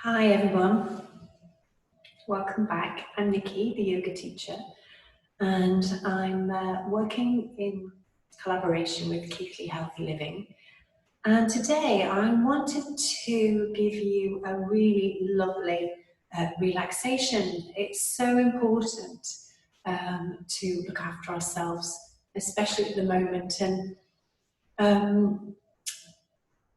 Hi everyone, welcome back. I'm Nicky, the yoga teacher, and I'm working in collaboration with Keighley Healthy Living. And today I wanted to give you a really lovely relaxation. It's so important to look after ourselves, especially at the moment, and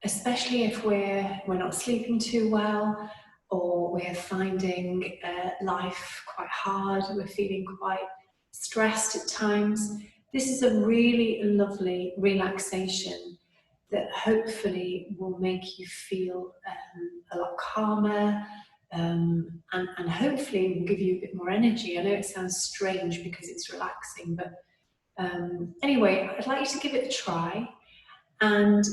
especially if we're not sleeping too well, or we're finding life quite hard, we're feeling quite stressed at times. This is a really lovely relaxation that hopefully will make you feel a lot calmer, and hopefully will give you a bit more energy. I know it sounds strange because it's relaxing, but anyway, I'd like you to give it a try. And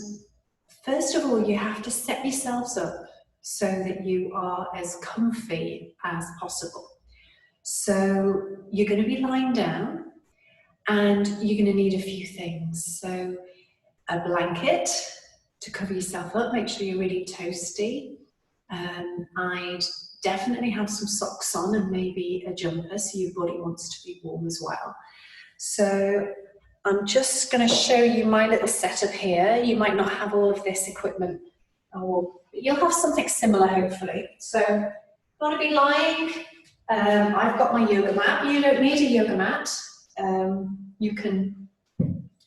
first of all, you have to set yourselves up so that you are as comfy as possible. So you're going to be lying down and you're going to need a few things. So a blanket to cover yourself up, make sure you're really toasty. I'd definitely have some socks on and maybe a jumper so your body wants to be warm as well. So I'm just going to show you my little setup here. You might not have all of this equipment, but you'll have something similar hopefully. So I'm going to be lying. I've got my yoga mat. You don't need a yoga mat. You can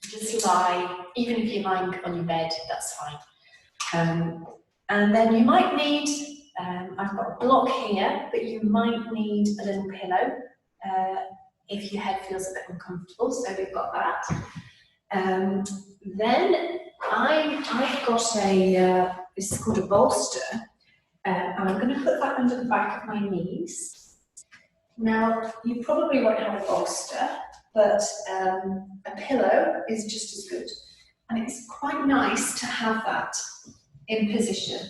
just lie, even if you're lying on your bed, that's fine. And then you might need, I've got a block here, but you might need a little pillow if your head feels a bit uncomfortable, so we've got that. Then I've got this is called a bolster, and I'm going to put that under the back of my knees. Now, you probably won't have a bolster, but a pillow is just as good. And it's quite nice to have that in position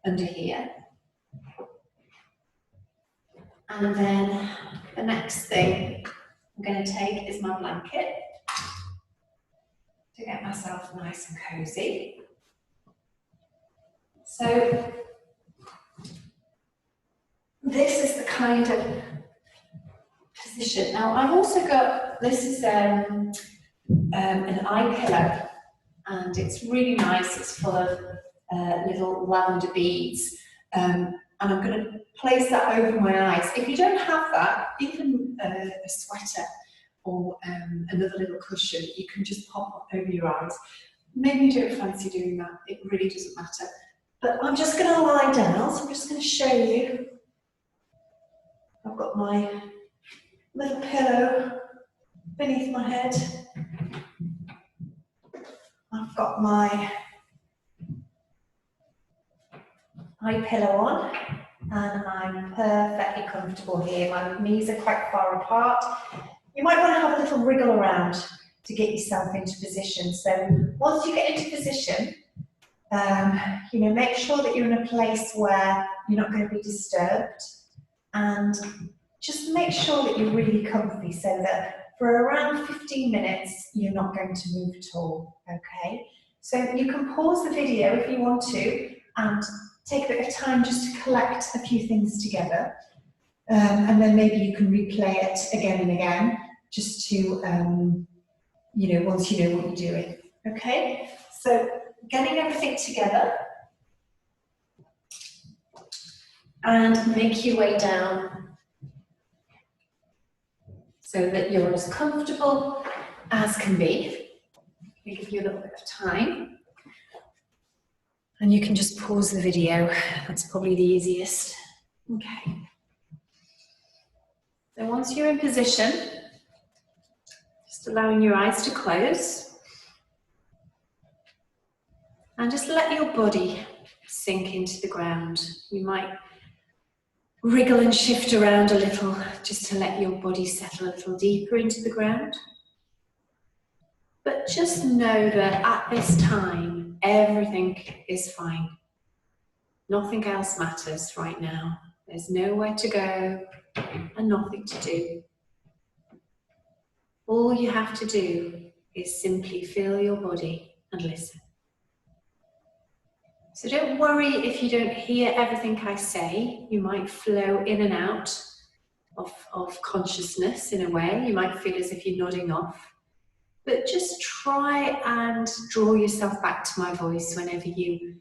under here. And then the next thing I'm going to take is my blanket to get myself nice and cozy. So this is the kind of position. Now I've also got, this is an eye pillow, and it's really nice. It's full of little lavender beads. And I'm going to place that over my eyes. If you don't have that, even a sweater or another little cushion, you can just pop over your eyes. Maybe you don't fancy doing that, it really doesn't matter. But I'm just going to lie down, so I'm just going to show you. I've got my little pillow beneath my head. I've got my eye pillow on, and I'm perfectly comfortable here. My knees are quite far apart. You might want to have a little wriggle around to get yourself into position. So once you get into position, make sure that you're in a place where you're not going to be disturbed, and just make sure that you're really comfy so that for around 15 minutes, you're not going to move at all, okay? So you can pause the video if you want to, and take a bit of time just to collect a few things together. And then maybe you can replay it again and again, just to, once you know what you're doing. Okay? So getting everything together, and make your way down so that you're as comfortable as can be. I'll give you a little bit of time. And you can just pause the video. That's probably the easiest. Okay. So once you're in position, just allowing your eyes to close. And just let your body sink into the ground. You might wriggle and shift around a little just to let your body settle a little deeper into the ground. But just know that at this time, everything is fine. Nothing else matters right now. There's nowhere to go and nothing to do. All you have to do is simply feel your body and listen. So don't worry if you don't hear everything I say. You might flow in and out of consciousness in a way. You might feel as if you're nodding off. But just try and draw yourself back to my voice whenever you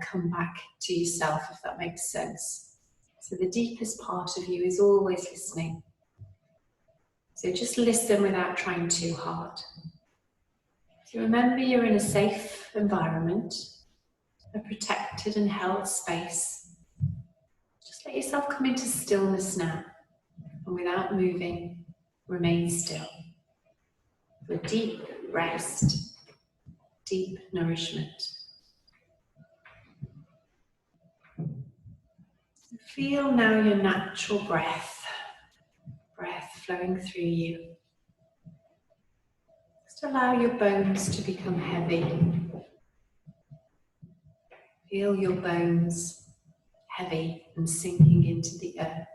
come back to yourself, if that makes sense. So the deepest part of you is always listening. So just listen without trying too hard. So remember you're in a safe environment, a protected and held space. Just let yourself come into stillness now, and without moving, remain still. For deep rest, deep nourishment. Feel now your natural breath flowing through you. Just allow your bones to become heavy. Feel your bones heavy and sinking into the earth.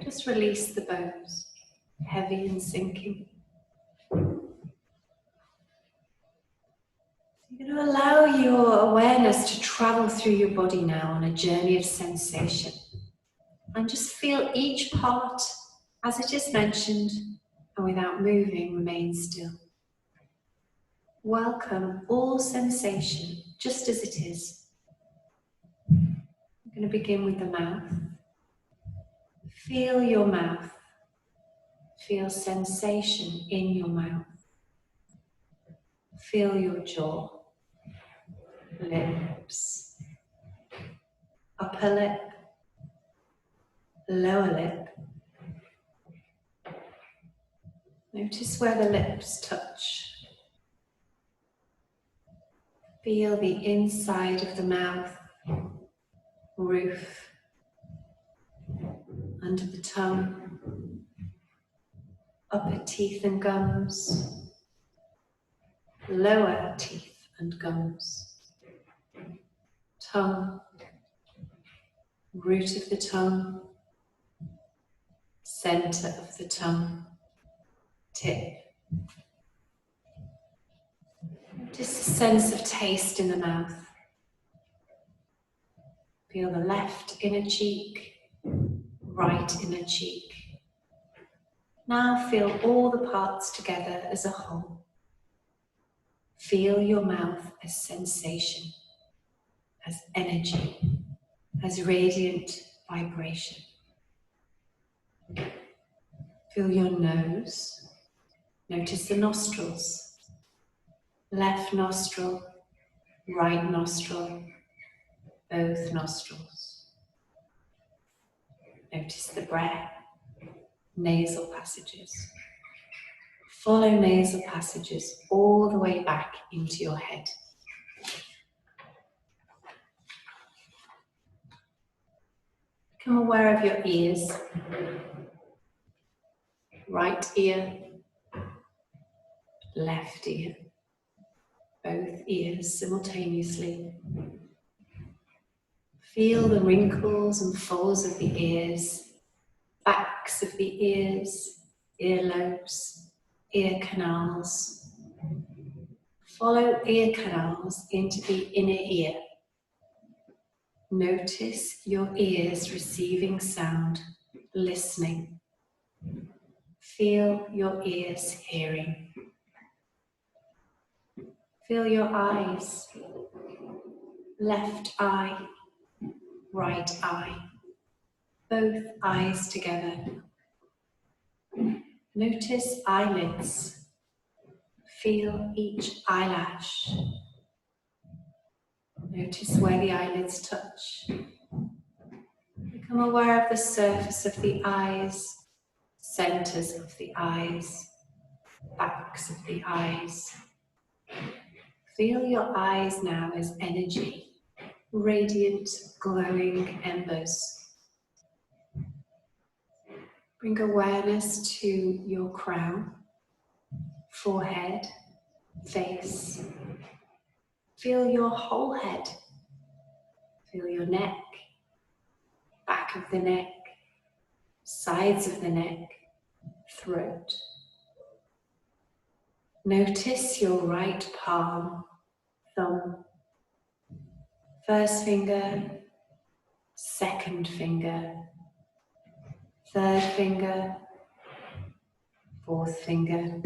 Just release the bones, heavy and sinking. You're going to allow your awareness to travel through your body now on a journey of sensation. And just feel each part as it is mentioned, and without moving, remain still. Welcome all sensation just as it is. I'm going to begin with the mouth. Feel your mouth. Feel sensation in your mouth. Feel your jaw, lips, upper lip, lower lip. Notice where the lips touch. Feel the inside of the mouth, roof, under the tongue, upper teeth and gums, lower teeth and gums, tongue, root of the tongue, center of the tongue, tip. Just a sense of taste in the mouth. Feel the left inner cheek, right inner cheek. Now feel all the parts together as a whole. Feel your mouth as sensation, as energy, as radiant vibration. Feel your nose. Notice the nostrils. Left nostril, right nostril, both nostrils. Notice the breath, nasal passages. Follow nasal passages all the way back into your head. Become aware of your ears. Right ear, left ear. Both ears simultaneously. Feel the wrinkles and folds of the ears, backs of the ears, earlobes, ear canals. Follow ear canals into the inner ear. Notice your ears receiving sound, listening. Feel your ears hearing. Feel your eyes, left eye, right eye, both eyes together. Notice eyelids. Feel each eyelash. Notice where the eyelids touch. Become aware of the surface of the eyes, centers of the eyes, backs of the eyes. Feel your eyes now as energy, radiant, glowing embers. Bring awareness to your crown, forehead, face. Feel your whole head. Feel your neck, back of the neck, sides of the neck, throat. Notice your right palm, thumb, First finger, second finger, third finger, fourth finger.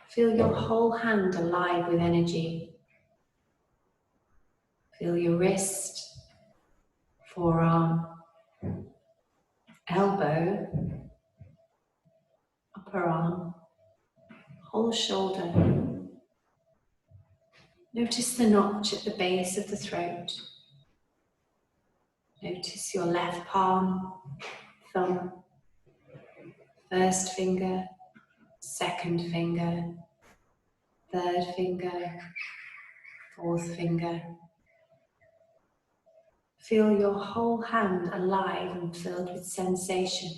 Feel your whole hand alive with energy. Feel your wrist, forearm, elbow, upper arm, whole shoulder. Notice the notch at the base of the throat. Notice your left palm, thumb, first finger, second finger, third finger, fourth finger. Feel your whole hand alive and filled with sensation.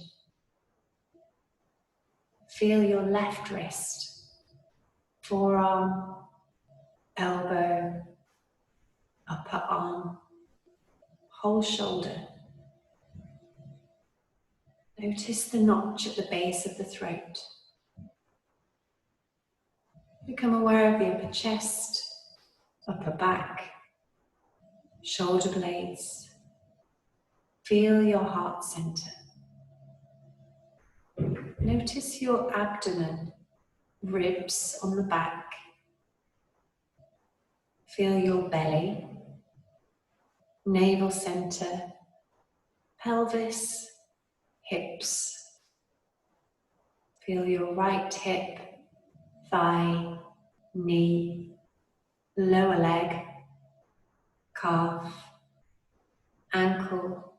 Feel your left wrist, forearm, elbow, upper arm, whole shoulder. Notice the notch at the base of the throat. Become aware of the upper chest, upper back, shoulder blades. Feel your heart center. Notice your abdomen, ribs on the back. Feel your belly, navel center, pelvis, hips. Feel your right hip, thigh, knee, lower leg, calf, ankle,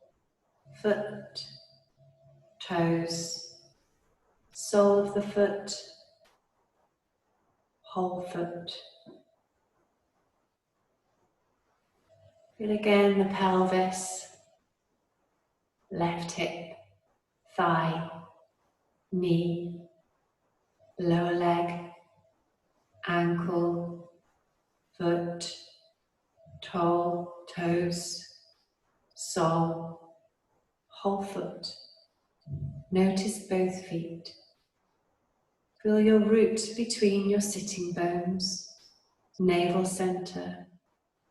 foot, toes, sole of the foot, whole foot. Feel again the pelvis, left hip, thigh, knee, lower leg, ankle, foot, toe, toes, sole, whole foot. Notice both feet. Feel your root between your sitting bones, navel center,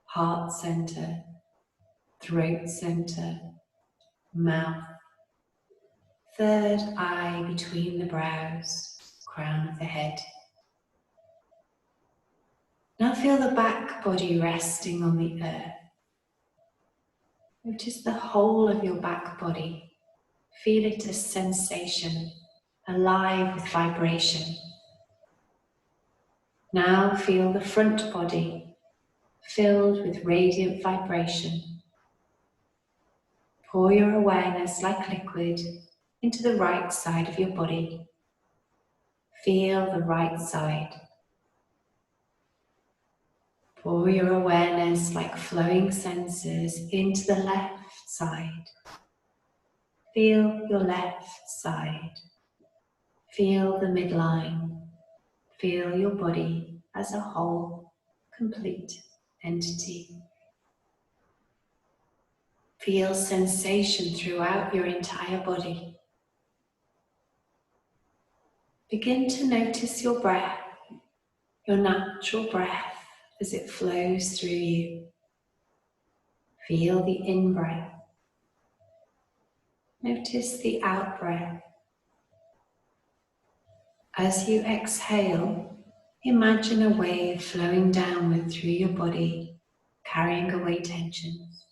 heart center, throat center, mouth, third eye between the brows, crown of the head. Now feel the back body resting on the earth. Notice the whole of your back body. Feel it as sensation, alive with vibration. Now feel the front body, filled with radiant vibration. Pour your awareness like liquid into the right side of your body. Feel the right side. Pour your awareness like flowing senses into the left side. Feel your left side. Feel the midline. Feel your body as a whole, complete entity. Feel sensation throughout your entire body. Begin to notice your breath, your natural breath as it flows through you. Feel the in-breath. Notice the out-breath. As you exhale, imagine a wave flowing downward through your body, carrying away tensions.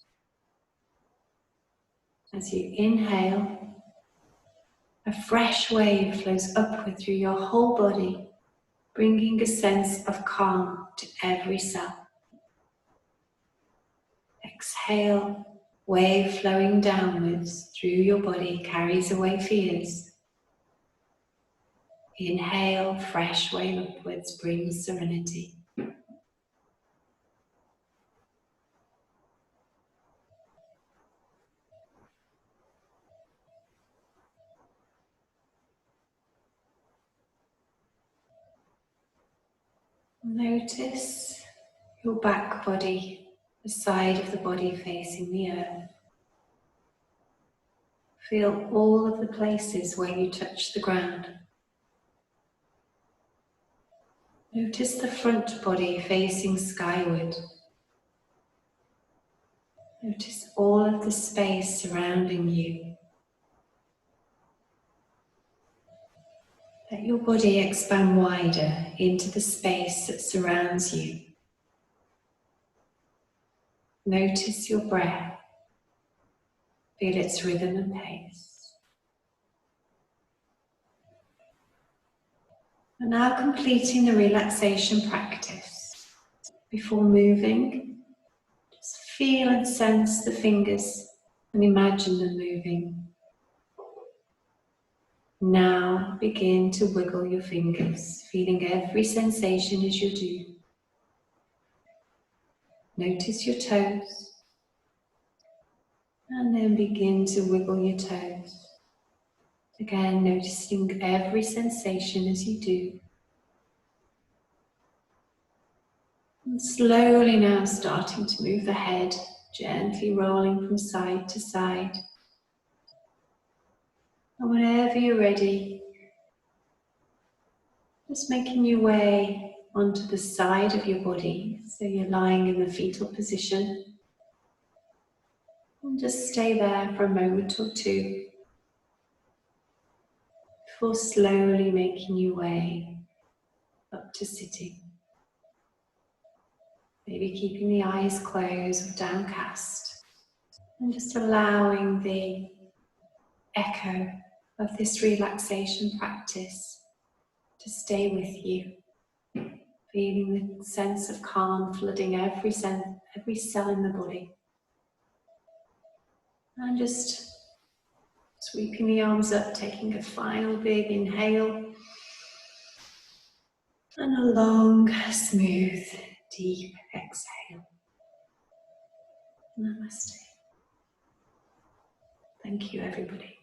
As you inhale, a fresh wave flows upward through your whole body, bringing a sense of calm to every cell. Exhale, wave flowing downwards through your body carries away fears. Inhale, fresh wave upwards brings serenity. Notice your back body, the side of the body facing the earth. Feel all of the places where you touch the ground. Notice the front body facing skyward, Notice all of the space surrounding you. Let your body expand wider into the space that surrounds you. Notice your breath. Feel its rhythm and pace. And now completing the relaxation practice. Before moving, just feel and sense the fingers and imagine them moving. Now begin to wiggle your fingers, feeling every sensation as you do. Notice your toes, and then begin to wiggle your toes. Again, noticing every sensation as you do. And slowly now starting to move the head, gently rolling from side to side. And whenever you're ready, just making your way onto the side of your body, so you're lying in the fetal position. And just stay there for a moment or two before slowly making your way up to sitting. Maybe keeping the eyes closed or downcast, and just allowing the echo of this relaxation practice to stay with you. Feeling the sense of calm flooding every cell in the body. And just sweeping the arms up, taking a final big inhale. And a long, smooth, deep exhale. Namaste. Thank you, everybody.